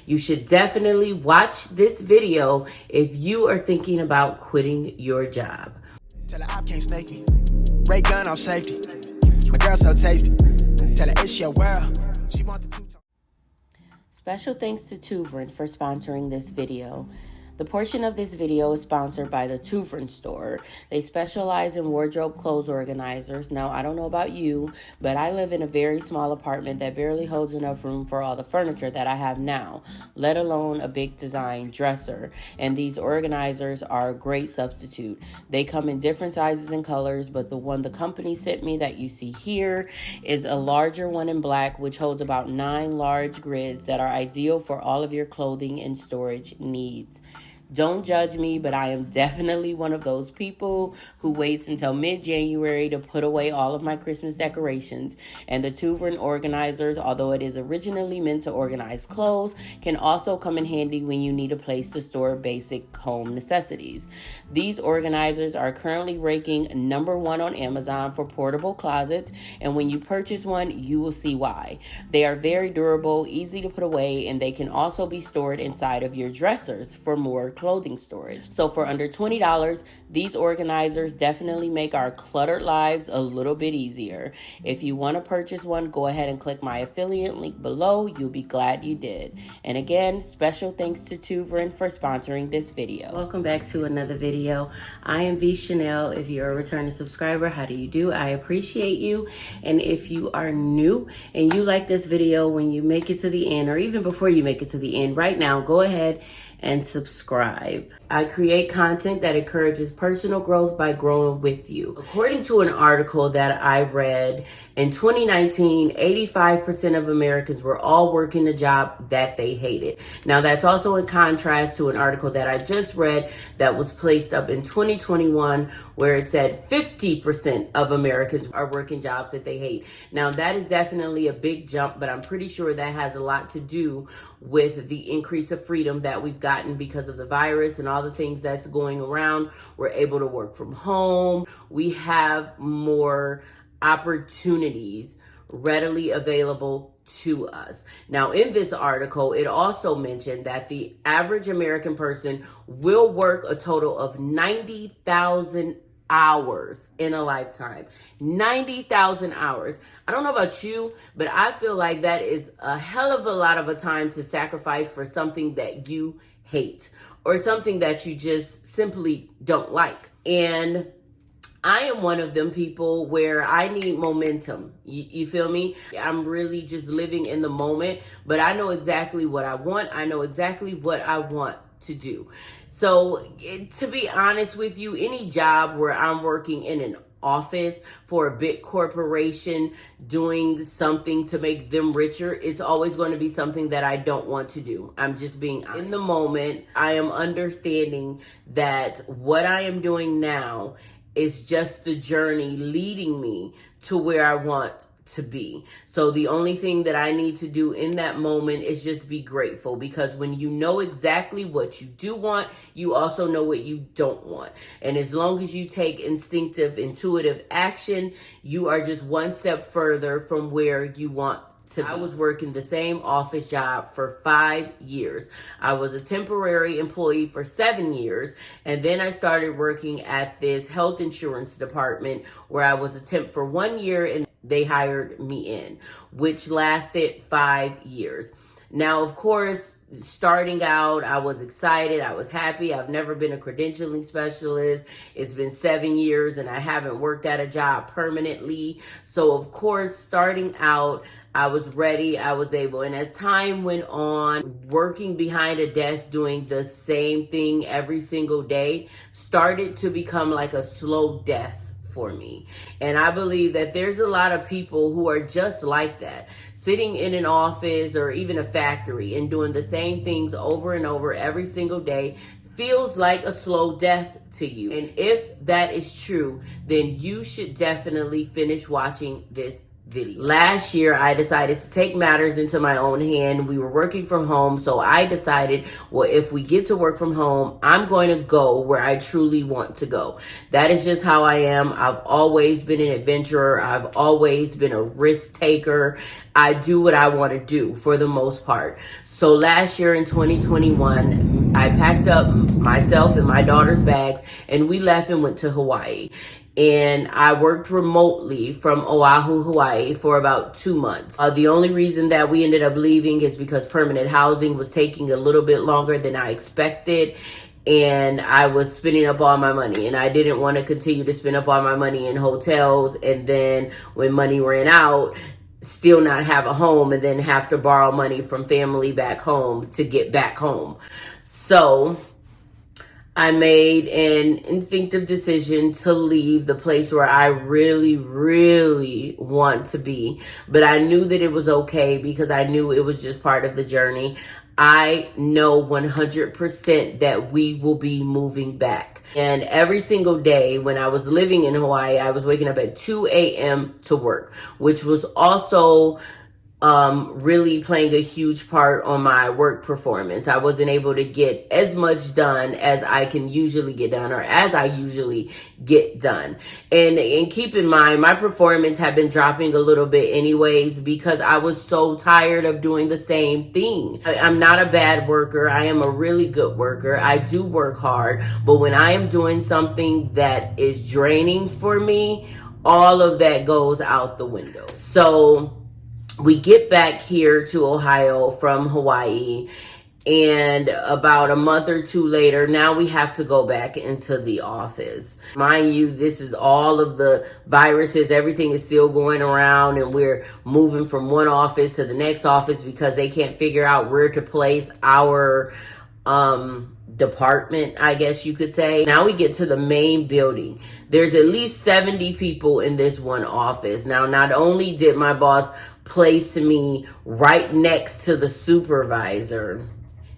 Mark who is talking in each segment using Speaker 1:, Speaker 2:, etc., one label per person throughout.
Speaker 1: You should definitely watch this video if you are thinking about quitting your job.
Speaker 2: Tell her I can't snake me. Ray gun on safety. My girl so tasty. Tell her it's your world. She want the two-tone.
Speaker 1: Special thanks to TOOVREN for sponsoring this video. The portion of this video is sponsored by the TOOVREN store. They specialize in wardrobe clothes organizers. Now, I don't know about you, but I live in a very small apartment that barely holds enough room for all the furniture that I have now, let alone a big design dresser. And these organizers are a great substitute. They come in different sizes and colors, but the one the company sent me that you see here is a larger one in black, which holds about 9 large grids that are ideal for all of your clothing and storage needs. Don't judge me, but I am definitely one of those people who waits until mid-January to put away all of my Christmas decorations. And the TOOVREN organizers, although it is originally meant to organize clothes, can also come in handy when you need a place to store basic home necessities. These organizers are currently ranking #1 on Amazon for portable closets, and when you purchase one, you will see why. They are very durable, easy to put away, and they can also be stored inside of your dressers for more clothing storage. So for under $20, these organizers definitely make our cluttered lives a little bit easier. If you want to purchase one, go ahead and click my affiliate link below. You'll be glad you did. And again, special thanks to TOOVREN for sponsoring this video. Welcome back to another video. I am V.Chanel. If you're a returning subscriber, how do you do? I appreciate you. And if you are new and you like this video, when you make it to the end, or even before you make it to the end, right now, go ahead and subscribe. I create content that encourages personal growth by growing with you. According to an article that I read, in 2019, 85% of Americans were all working a job that they hated. Now, that's also in contrast to an article that I just read that was placed up in 2021, where it said 50% of Americans are working jobs that they hate. Now, that is definitely a big jump, but I'm pretty sure that has a lot to do with the increase of freedom that we've gotten because of the virus and all the things that's going around. We're able to work from home. We have more opportunities readily available to us. Now, in this article, it also mentioned that the average American person will work a total of 90,000 hours in a lifetime. 90,000 hours. I don't know about you, but I feel like that is a hell of a lot of a time to sacrifice for something that you hate or something that you just simply don't like. And I am one of them people where I need momentum. You feel me? I'm really just living in the moment, but I know exactly what I want. I know exactly what I want to do. So to be honest with you, any job where I'm working in an office for a big corporation doing something to make them richer, it's always going to be something that I don't want to do. I'm just being honest. In the moment, I am understanding that what I am doing now is just the journey leading me to where I want to be. So the only thing that I need to do in that moment is just be grateful, because when you know exactly what you do want, you also know what you don't want. And as long as you take instinctive, intuitive action, you are just one step further from where you want to be. I was working the same office job for 5 years. I was a temporary employee for 7 years, and then I started working at this health insurance department where I was a temp for 1 year, and they hired me in, which lasted 5 years. Now, of course, starting out, I was excited. I was happy. I've never been a credentialing specialist. It's been 7 years and I haven't worked at a job permanently. So, of course, starting out, I was ready. I was able. And as time went on, working behind a desk doing the same thing every single day started to become like a slow death for me. And I believe that there's a lot of people who are just like that, sitting in an office or even a factory and doing the same things over and over every single day feels like a slow death to you. And if that is true, then you should definitely finish watching this video. Last year, I decided to take matters into my own hand. We were working from home, so I decided, well, if we get to work from home, I'm going to go where I truly want to go. That is just how I am. I've always been an adventurer. I've always been a risk taker. I do what I want to do for the most part. So last year in 2021, I packed up myself and my daughter's bags, and we left and went to Hawaii. And I worked remotely from Oahu, Hawaii for about 2 months. The only reason that we ended up leaving is because permanent housing was taking a little bit longer than I expected. And I was spending up all my money, and I didn't want to continue to spend up all my money in hotels. And then when money ran out, still not have a home, and then have to borrow money from family back home to get back home. So I made an instinctive decision to leave the place where I really, really want to be. But I knew that it was okay because I knew it was just part of the journey. I know 100% that we will be moving back. And every single day when I was living in Hawaii, I was waking up at 2 a.m. to work, which was also really playing a huge part on my work performance. I wasn't able to get as much done as I can usually get done, or as I usually get done. And keep in mind, my performance had been dropping a little bit anyways because I was so tired of doing the same thing. I'm not a bad worker. I am a really good worker. I do work hard, but when I am doing something that is draining for me, all of that goes out the window. So we get back here to Ohio from Hawaii, and about a month or two later, now we have to go back into the office. Mind you, this is all of the viruses. Everything is still going around, and we're moving from one office to the next office because they can't figure out where to place our department, I guess you could say. Now we get to the main building. There's at least 70 people in this one office. Now, not only did my boss place me right next to the supervisor.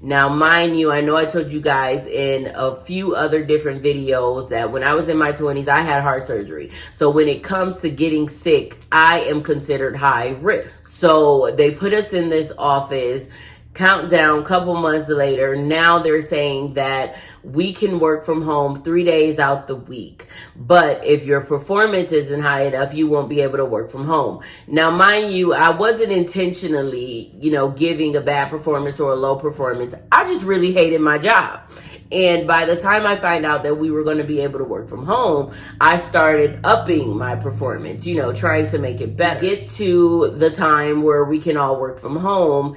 Speaker 1: Now, mind you, I know I told you guys in a few other different videos that when I was in my 20s, I had heart surgery. So when it comes to getting sick, I am considered high risk. So they put us in this office. Countdown, couple months later, now they're saying that we can work from home 3 days out the week. But if your performance isn't high enough, you won't be able to work from home. Now, mind you, I wasn't intentionally, giving a bad performance or a low performance. I just really hated my job. And by the time I find out that we were going to be able to work from home, I started upping my performance, trying to make it better. Get to the time where we can all work from home.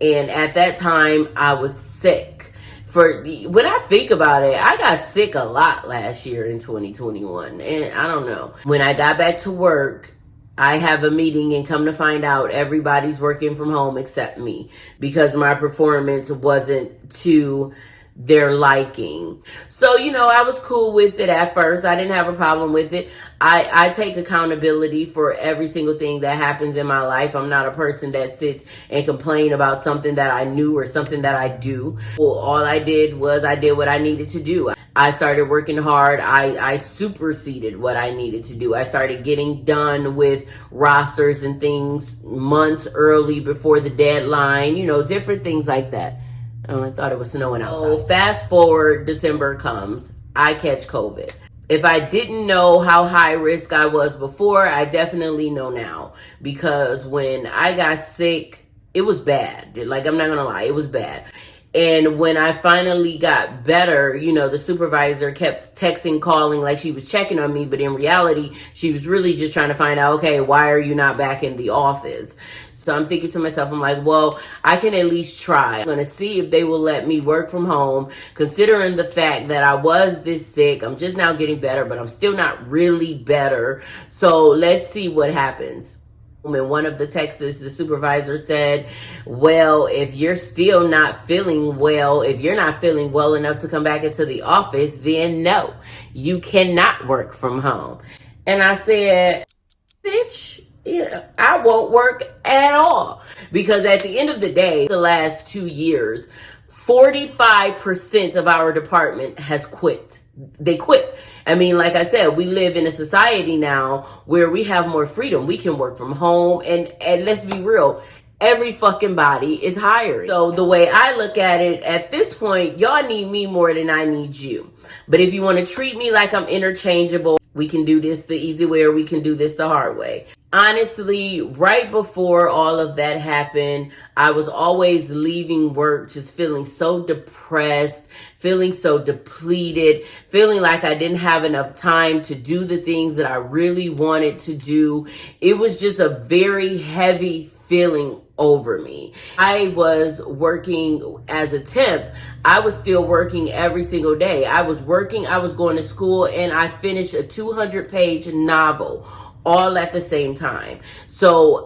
Speaker 1: And at that time, I was sick. When I think about it, I got sick a lot last year in 2021. And I don't know. When I got back to work, I have a meeting, and come to find out everybody's working from home except me because my performance wasn't to their liking. So, I was cool with it at first. I didn't have a problem with it. I take accountability for every single thing that happens in my life. I'm not a person that sits and complain about something that I knew or something that I do. Well, all I did was I did what I needed to do. I started working hard. I superseded what I needed to do. I started getting done with rosters and things months early before the deadline, different things like that. Oh, I thought it was snowing outside. So fast forward, December comes, I catch COVID. If I didn't know how high risk I was before, I definitely know now. Because when I got sick, it was bad. Like, I'm not gonna lie, it was bad. And when I finally got better, the supervisor kept texting, calling like she was checking on me. But in reality, she was really just trying to find out, okay, why are you not back in the office? So I'm thinking to myself, I'm like, well, I can at least try. I'm going to see if they will let me work from home, considering the fact that I was this sick. I'm just now getting better, but I'm still not really better. So let's see what happens. In one of the texts, the supervisor said, well, if you're still not feeling well, if you're not feeling well enough to come back into the office, then no, you cannot work from home. And I said, bitch, I won't work at all. Because at the end of the day, the last 2 years, 45% of our department has quit. they quit. I mean, like I said, we live in a society now where we have more freedom. We can work from home, and let's be real, every fucking body is hired. So the way I look at it, at this point, y'all need me more than I need you. But if you want to treat me like I'm interchangeable, we can do this the easy way or we can do this the hard way. Honestly, right before all of that happened, I was always leaving work just feeling so depressed, feeling so depleted, feeling like I didn't have enough time to do the things that I really wanted to do. It was just a very heavy feeling over me. I was working as a temp. I was still working every single day. I was working, I was going to school, and I finished a 200-page novel all at the same time. So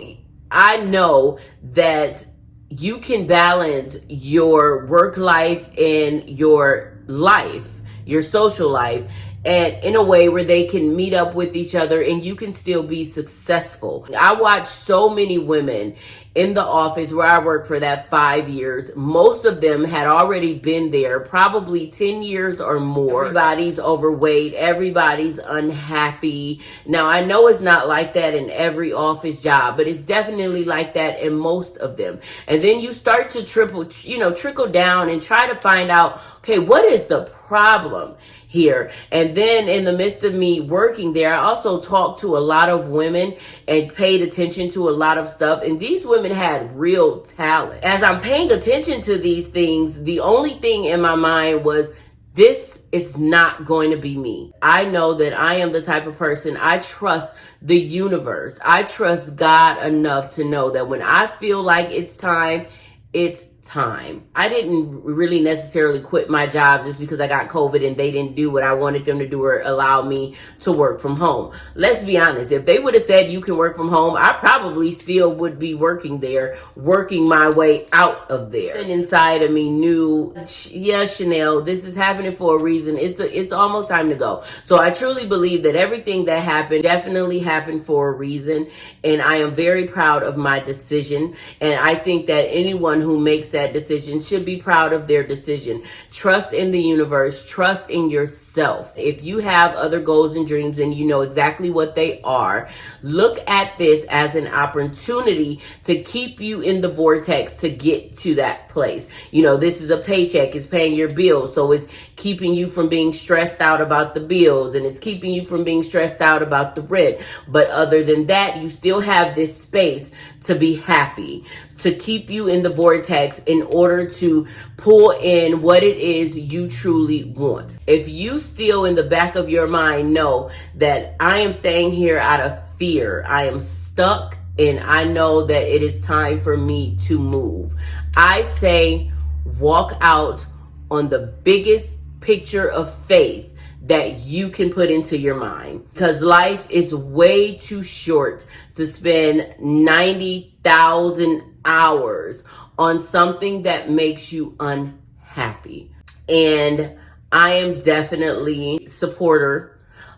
Speaker 1: I know that you can balance your work life and your life, your social life, and in a way where they can meet up with each other and you can still be successful. I watched so many women in the office where I worked for that 5 years. Most of them had already been there probably 10 years or more. Everybody's overweight. Everybody's unhappy. Now, I know it's not like that in every office job, but it's definitely like that in most of them. And then you start to trickle down and try to find out, okay, what is the problem here? And then in the midst of me working there, I also talked to a lot of women and paid attention to a lot of stuff. And these women had real talent. As I'm paying attention to these things, the only thing in my mind was, this is not going to be me. I know that I am the type of person, I trust the universe. I trust God enough to know that when I feel like it's time, it's time. I didn't really necessarily quit my job just because I got COVID and they didn't do what I wanted them to do or allow me to work from home. Let's be honest. If they would have said you can work from home, I probably still would be working there, working my way out of there. And inside of me knew, yeah, Chanel, this is happening for a reason. It's almost time to go. So I truly believe that everything that happened definitely happened for a reason. And I am very proud of my decision. And I think that anyone who makes that decision should be proud of their decision. Trust in the universe, trust in yourself. If you have other goals and dreams and you know exactly what they are, look at this as an opportunity to keep you in the vortex to get to that place. You know, this is a paycheck, it's paying your bills, so it's keeping you from being stressed out about the bills and it's keeping you from being stressed out about the rent. But other than that, you still have this space to be happy, to keep you in the vortex in order to pull in what it is you truly want. If you still in the back of your mind know that I am staying here out of fear, I am stuck, and I know that it is time for me to move, I say walk out on the biggest picture of faith that you can put into your mind, because life is way too short to spend 90,000 hours on something that makes you unhappy. And I am definitely a supporter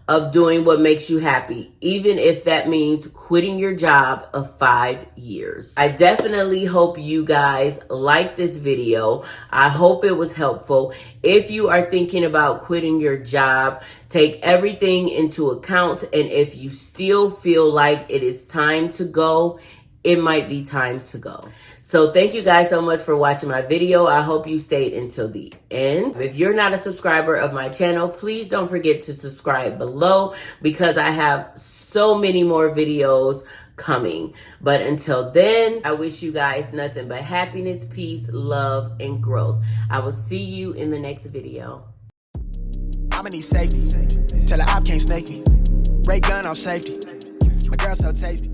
Speaker 1: of doing what makes you happy, even if that means quitting your job of 5 years. I definitely hope you guys like this video. I hope it was helpful. If you are thinking about quitting your job, take everything into account. And if you still feel like it is time to go, it might be time to go. So thank you guys so much for watching my video. I hope you stayed until the end. If you're not a subscriber of my channel, please don't forget to subscribe below because I have so many more videos coming. But until then, I wish you guys nothing but happiness, peace, love, and growth. I will see you in the next video.
Speaker 2: I'ma need safety. Tell her I can't snake me. Ray gun off safety. My girl so tasty.